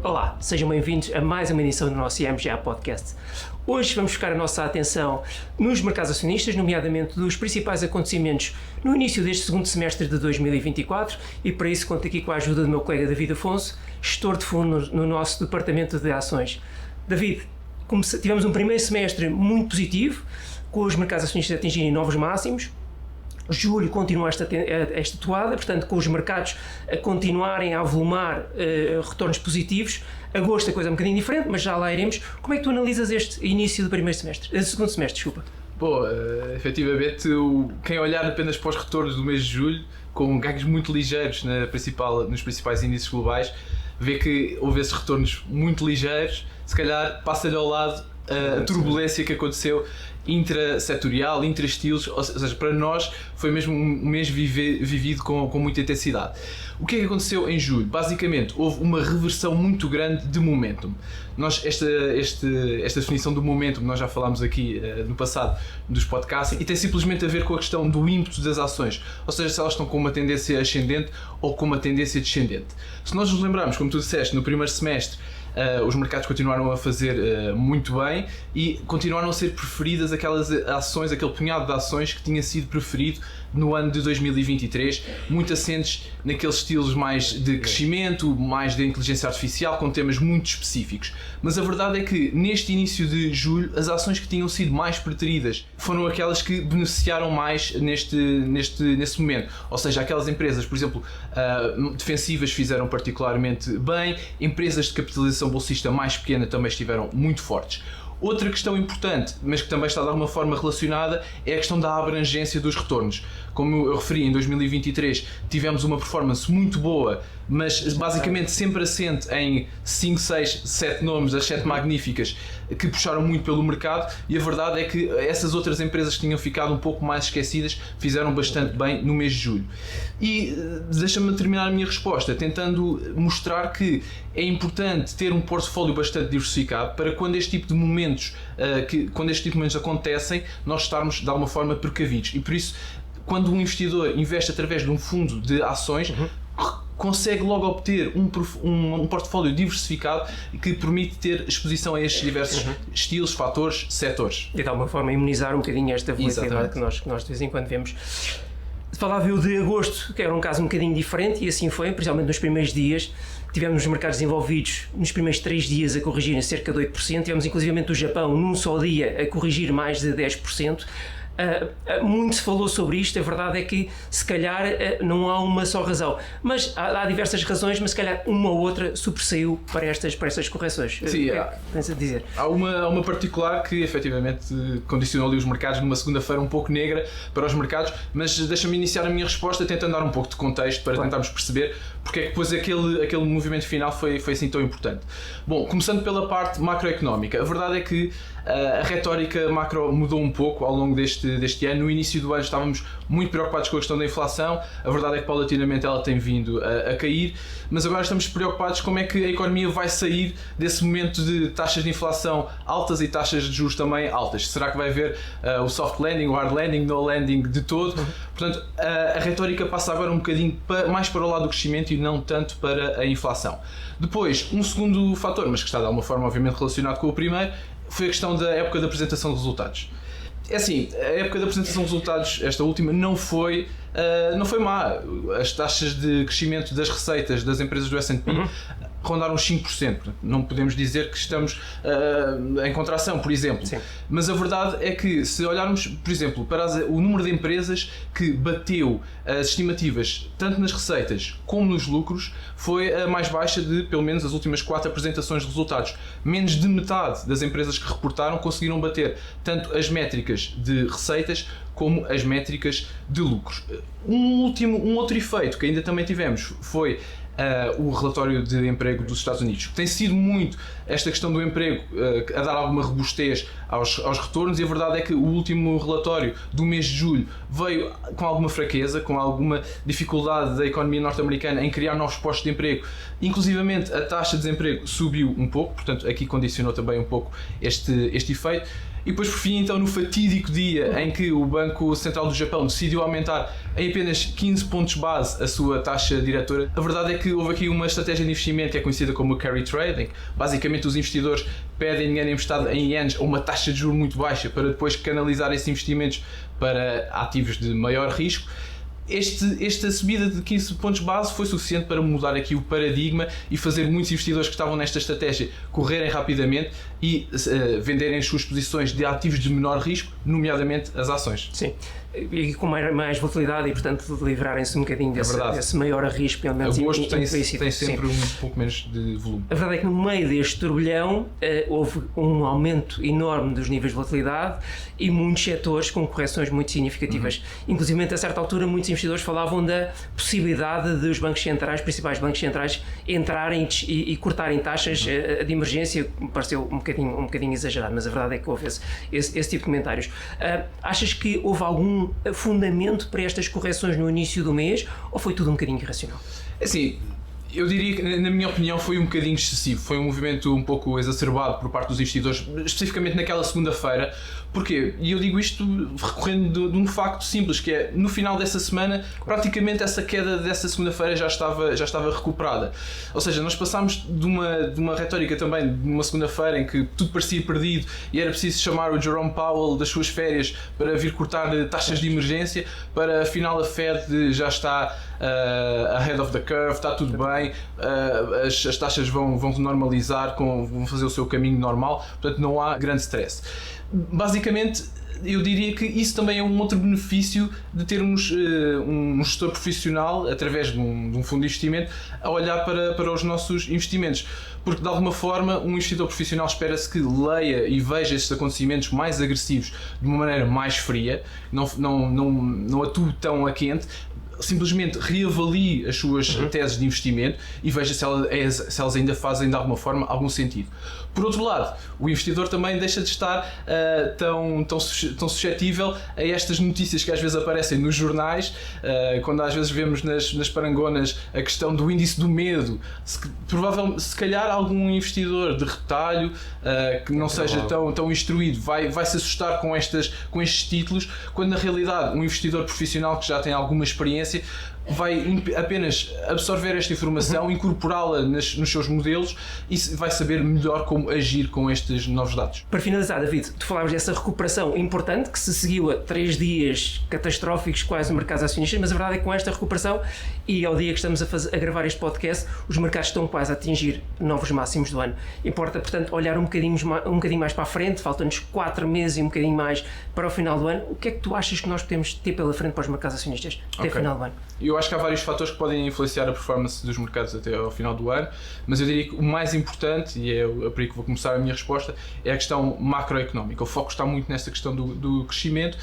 Olá, sejam bem-vindos a mais uma edição do nosso IMGA Podcast. Hoje vamos focar a nossa atenção nos mercados acionistas, nomeadamente dos principais acontecimentos no início deste segundo semestre de 2024, e para isso conto aqui com a ajuda do meu colega David Afonso, gestor de fundo no nosso departamento de ações. David, tivemos um primeiro semestre muito positivo, com os mercados acionistas a atingirem novos máximos. Julho continua esta toada, portanto, com os mercados a continuarem a avolumar retornos positivos. Agosto a coisa é um bocadinho diferente, mas já lá iremos. Como é que tu analisas este início do segundo semestre, desculpa? Bom, efetivamente, quem olhar apenas para os retornos do mês de julho, com ganhos muito ligeiros nos principais índices globais, vê que houve esses retornos muito ligeiros, se calhar passa-lhe ao lado a turbulência que aconteceu intra-setorial, intra-estilos, ou seja, para nós foi mesmo um mês vivido com muita intensidade. O que é que aconteceu em julho? Basicamente, houve uma reversão muito grande de momentum. Esta definição do momentum, nós já falámos aqui no passado dos podcasts, e tem simplesmente a ver com a questão do ímpeto das ações, ou seja, se elas estão com uma tendência ascendente ou com uma tendência descendente. Se nós nos lembrarmos, como tu disseste, no primeiro semestre, os mercados continuaram a fazer muito bem e continuaram a ser preferidas aquelas ações, aquele punhado de ações que tinha sido preferido no ano de 2023, muito assentes naqueles estilos mais de crescimento, mais de inteligência artificial, com temas muito específicos. Mas a verdade é que neste início de julho, as ações que tinham sido mais preteridas foram aquelas que beneficiaram mais nesse momento. Ou seja, aquelas empresas, por exemplo, defensivas fizeram particularmente bem, empresas de capitalização bolsista mais pequena também estiveram muito fortes. Outra questão importante, mas que também está de alguma forma relacionada, é a questão da abrangência dos retornos. Como eu referi, em 2023 tivemos uma performance muito boa, mas basicamente sempre assente em 5, 6, 7 nomes, as 7 magníficas, que puxaram muito pelo mercado, e a verdade é que essas outras empresas que tinham ficado um pouco mais esquecidas fizeram bastante bem no mês de julho. E deixa-me terminar a minha resposta tentando mostrar que é importante ter um portfólio bastante diversificado para quando este tipo de momentos acontecem, nós estarmos de alguma forma precavidos. E por isso, quando um investidor investe através de um fundo de ações, consegue logo obter um portfólio diversificado que permite ter exposição a estes diversos estilos, fatores, setores. E de alguma forma imunizar um bocadinho esta volatilidade que nós de vez em quando vemos. Falava eu de agosto, que era um caso um bocadinho diferente, e assim foi, principalmente nos primeiros dias. Tivemos os mercados envolvidos nos primeiros 3 dias a corrigirem cerca de 8%, tivemos inclusivamente o Japão num só dia a corrigir mais de 10%. Muito se falou sobre isto, a verdade é que se calhar não há uma só razão, mas há diversas razões, mas se calhar uma ou outra sobressaiu para estas correções. Sim, pensa dizer? Há uma particular que efetivamente condicionou ali os mercados numa segunda-feira um pouco negra para os mercados, mas deixa-me iniciar a minha resposta tentando dar um pouco de contexto para tentarmos perceber porque é que depois aquele movimento final foi assim tão importante. Bom, começando pela parte macroeconómica, a verdade é que a retórica macro mudou um pouco ao longo deste ano. No início do ano estávamos muito preocupados com a questão da inflação, a verdade é que paulatinamente ela tem vindo a cair, mas agora estamos preocupados como é que a economia vai sair desse momento de taxas de inflação altas e taxas de juros também altas. Será que vai haver o soft landing, o hard landing, no landing de todo? Portanto, a retórica passa agora um bocadinho mais para o lado do crescimento e não tanto para a inflação. Depois, um segundo fator, mas que está de alguma forma obviamente relacionado com o primeiro, foi a questão da época da apresentação de resultados. É assim, a época da apresentação de resultados, esta última, não foi má. As taxas de crescimento das receitas das empresas do S&P rondaram os 5%. Não podemos dizer que estamos em contração, por exemplo. Sim. Mas a verdade é que, se olharmos, por exemplo, para o número de empresas que bateu as estimativas, tanto nas receitas como nos lucros, foi a mais baixa de, pelo menos, as últimas 4 apresentações de resultados. Menos de metade das empresas que reportaram conseguiram bater tanto as métricas de receitas como as métricas de lucros. Um outro efeito que ainda também tivemos foi o relatório de emprego dos Estados Unidos. Tem sido muito esta questão do emprego a dar alguma robustez aos retornos, e a verdade é que o último relatório do mês de julho veio com alguma fraqueza, com alguma dificuldade da economia norte-americana em criar novos postos de emprego. Inclusivamente a taxa de desemprego subiu um pouco, portanto aqui condicionou também um pouco este efeito. E depois, por fim, então, no fatídico dia em que o Banco Central do Japão decidiu aumentar em apenas 15 pontos base a sua taxa diretora, a verdade é que houve aqui uma estratégia de investimento que é conhecida como carry trading. Basicamente, os investidores pedem dinheiro emprestado em ienes a uma taxa de juros muito baixa para depois canalizar esses investimentos para ativos de maior risco. Esta subida de 15 pontos base foi suficiente para mudar aqui o paradigma e fazer muitos investidores que estavam nesta estratégia correrem rapidamente e venderem as suas posições de ativos de menor risco, nomeadamente as ações. Sim, e com mais volatilidade e, portanto, livrarem-se um bocadinho desse maior risco, pelo menos agosto tem sempre um pouco menos de volume. A verdade é que no meio deste turbilhão houve um aumento enorme dos níveis de volatilidade e muitos setores com correções muito significativas. Inclusive, a certa altura, muitos investidores falavam da possibilidade de os bancos centrais, principais bancos centrais, entrarem e cortarem taxas de emergência. Me pareceu um bocadinho exagerado, mas a verdade é que houve esse tipo de comentários. Achas que houve algum fundamento para estas correções no início do mês ou foi tudo um bocadinho irracional? Assim, eu diria que, na minha opinião, foi um bocadinho excessivo. Foi um movimento um pouco exacerbado por parte dos investidores, especificamente naquela segunda-feira. Porquê? E eu digo isto recorrendo de um facto simples, que é, no final dessa semana, praticamente essa queda dessa segunda-feira já estava recuperada. Ou seja, nós passámos de uma retórica também, de uma segunda-feira em que tudo parecia perdido e era preciso chamar o Jerome Powell das suas férias para vir cortar taxas de emergência, para afinal a Fed já está ahead of the curve, está tudo bem, as taxas vão normalizar, vão fazer o seu caminho normal, portanto não há grande stress. Basicamente, eu diria que isso também é um outro benefício de termos um gestor profissional, através de um fundo de investimento, a olhar para os nossos investimentos. Porque, de alguma forma, um investidor profissional espera-se que leia e veja esses acontecimentos mais agressivos de uma maneira mais fria, não atue tão a quente, simplesmente reavalie as suas teses de investimento e veja se elas ainda fazem de alguma forma algum sentido. Por outro lado, o investidor também deixa de estar tão suscetível a estas notícias que às vezes aparecem nos jornais, quando às vezes vemos nas parangonas a questão do índice do medo. Se calhar algum investidor de retalho que não seja tão instruído vai se assustar com estes títulos, quando na realidade um investidor profissional que já tem alguma experiência vai apenas absorver esta informação, incorporá-la nos seus modelos e vai saber melhor como agir com estes novos dados. Para finalizar, David, tu falavas dessa recuperação importante que se seguiu a 3 dias catastróficos quase no mercado acionista, mas a verdade é que com esta recuperação e ao dia que estamos a gravar este podcast, os mercados estão quase a atingir novos máximos do ano. Importa, portanto, olhar um bocadinho mais para a frente, faltam-nos 4 meses e um bocadinho mais para o final do ano. O que é que tu achas que nós podemos ter pela frente para os mercados acionistas até o final do ano? Eu acho que há vários fatores que podem influenciar a performance dos mercados até ao final do ano, mas eu diria que o mais importante, e é por aí que vou começar a minha resposta, é a questão macroeconómica. O foco está muito nesta questão do crescimento.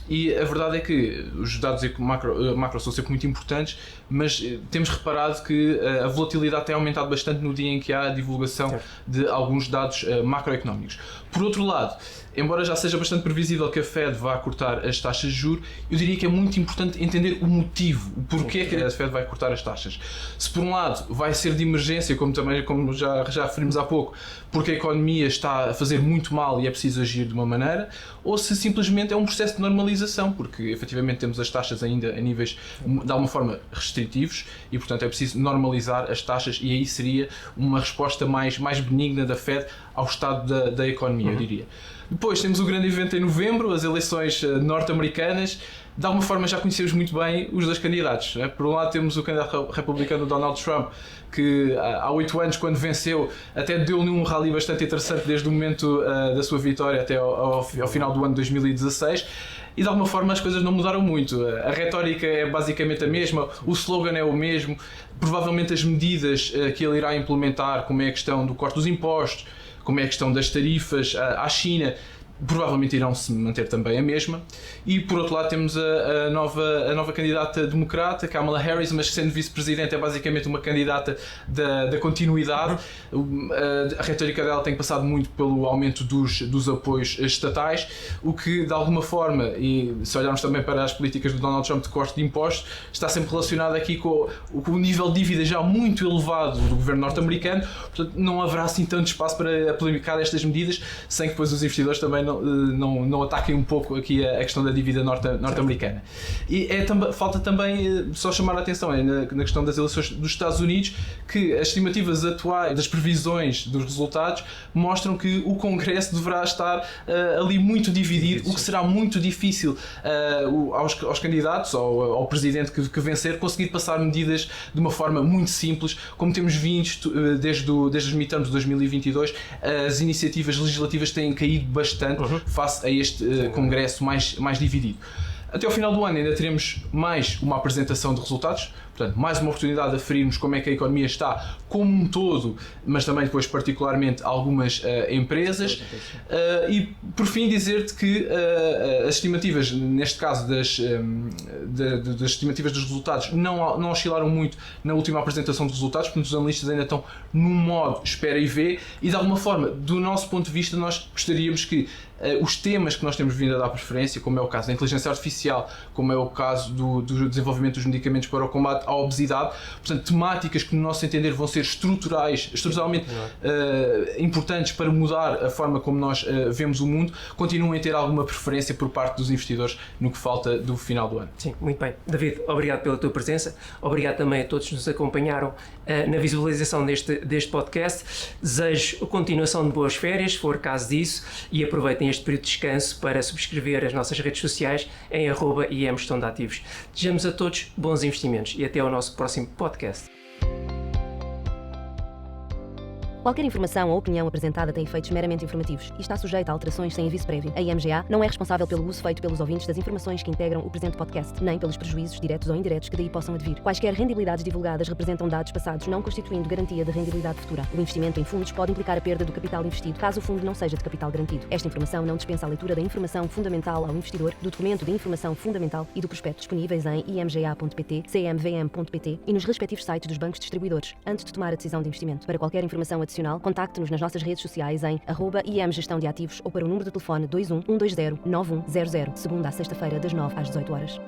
E a verdade é que os dados macro são sempre muito importantes, mas temos reparado que a volatilidade tem aumentado bastante no dia em que há a divulgação de alguns dados macroeconómicos. Por outro lado, embora já seja bastante previsível que a Fed vá cortar as taxas de juros, eu diria que é muito importante entender o motivo, o porquê que a Fed vai cortar as taxas. Se por um lado vai ser de emergência, como já referimos há pouco, porque a economia está a fazer muito mal e é preciso agir de uma maneira, ou se simplesmente é um processo de normalização, porque efetivamente temos as taxas ainda a níveis de alguma forma restritivos e portanto é preciso normalizar as taxas, e aí seria uma resposta mais benigna da Fed ao estado da economia, eu diria. Depois temos o grande evento em novembro, as eleições norte-americanas. De alguma forma já conhecemos muito bem os dois candidatos. Por um lado temos o candidato republicano Donald Trump, que há 8 anos, quando venceu, até deu-lhe um rally bastante interessante desde o momento da sua vitória até ao final do ano de 2016. E de alguma forma as coisas não mudaram muito. A retórica é basicamente a mesma, o slogan é o mesmo, provavelmente as medidas que ele irá implementar, como é a questão do corte dos impostos, como é a questão das tarifas à China, provavelmente irão se manter também a mesma. E por outro lado temos a nova candidata democrata, Kamala Harris, mas sendo vice-presidente é basicamente uma candidata da continuidade. A retórica dela tem passado muito pelo aumento dos apoios estatais, o que de alguma forma, e se olharmos também para as políticas do Donald Trump de corte de impostos, está sempre relacionado aqui com o nível de dívida já muito elevado do governo norte-americano. Portanto não haverá assim tanto espaço para aplicar estas medidas, sem que depois os investidores também também não ataquem um pouco aqui a questão da dívida norte-americana. E falta também só chamar a atenção na questão das eleições dos Estados Unidos, que as estimativas atuais das previsões dos resultados mostram que o Congresso deverá estar ali muito dividido, o que será muito difícil aos candidatos, ao presidente que vencer, conseguir passar medidas de uma forma muito simples, como temos visto desde os midterms de 2022, as iniciativas legislativas têm caído bastante face a este Congresso mais dividido. Até ao final do ano ainda teremos mais uma apresentação de resultados, portanto, mais uma oportunidade de aferirmos como é que a economia está como um todo, mas também depois particularmente algumas empresas. E por fim dizer-te que as estimativas, neste caso das estimativas dos resultados, não oscilaram muito na última apresentação de resultados, portanto os analistas ainda estão num modo espera e vê, e de alguma forma, do nosso ponto de vista, nós gostaríamos que os temas que nós temos vindo a dar preferência, como é o caso da inteligência artificial, como é o caso do desenvolvimento dos medicamentos para o combate à obesidade, portanto temáticas que no nosso entender vão ser estruturalmente importantes para mudar a forma como nós vemos o mundo, continuem a ter alguma preferência por parte dos investidores no que falta do final do ano. Sim, muito bem. David, obrigado pela tua presença, obrigado também a todos que nos acompanharam na visualização deste podcast. Desejo a continuação de boas férias, se for caso disso, e aproveitem este período de descanso para subscrever as nossas redes sociais em @IMGestãodeativos. Desejamos a todos bons investimentos e até ao nosso próximo podcast. Qualquer informação ou opinião apresentada tem efeitos meramente informativos e está sujeita a alterações sem aviso prévio. A IMGA não é responsável pelo uso feito pelos ouvintes das informações que integram o presente podcast, nem pelos prejuízos diretos ou indiretos que daí possam advir. Quaisquer rendibilidades divulgadas representam dados passados, não constituindo garantia de rendibilidade futura. O investimento em fundos pode implicar a perda do capital investido, caso o fundo não seja de capital garantido. Esta informação não dispensa a leitura da informação fundamental ao investidor, do documento de informação fundamental e do prospecto disponíveis em imga.pt, cmvm.pt e nos respectivos sites dos bancos distribuidores, antes de tomar a decisão de investimento. Para qualquer informação adicional, contacte-nos nas nossas redes sociais em @IMGestãodeativos ou para o número de telefone 21 120 9100, segunda a sexta-feira das 9 às 18 horas.